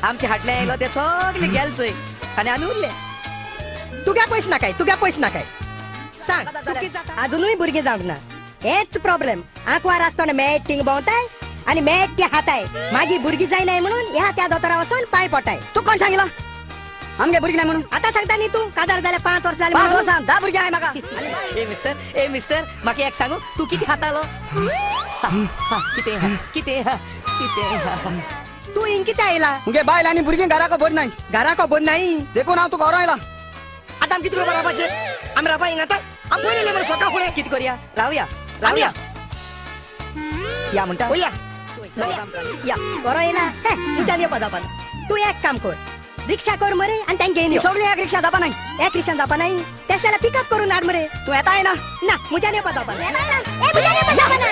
आमचे हाटले आयलो ते सगळे गेलचोय आणि आम्ही उरले. तुग्या पैसे नाकाय तुग्या पैसे नाकाय सांग तू किती जाता? अजूनही भुरगे जावंक ना हेच प्रॉब्लेम आंकवार असताना मॅट टिंग भोंवताय आणि मॅट ते हाताय मागी भुरगी जायनाय म्हणून ह्या त्या दोतोरा वचून पाय पटाय. तू कोण सांगितलं आमगे भुरगी नाही म्हणून? आता सांगता न्ही तू काजार जाल्या 5 वर्ष जाली 5 म्हणून. वर्सां 10 भुरगी आहे म्हाका. ए मिस्टर म्हाका एक सांगू तू किती हातालो किती तू इंग किती आयला मुगे बायल आणि भुरगी घराको बोर नाही घराको बोर नाही देखून हांव तुका व्हरों आयला. आता आमी किती करूं रावपाचें आमी रावपा हिंग आतां आमी पयलें मरे सकाळ फुडें किती करूया रावया रावया या म्हणटा वया या बरो येला हे मुद्दाम येपा जावपा ना. तू एक काम कर रिक्षा कर मरे आणि त्यांनी घेऊन यो. सगळी एक रिक्षा जावपा नाही. एक रिक्षा जावपा नाही त्याला पिकअप करून हाड मरे. तू येता आहे ना ना मुद्दाम येपा जावपा ना. ए, मुझे नहीं पता बना।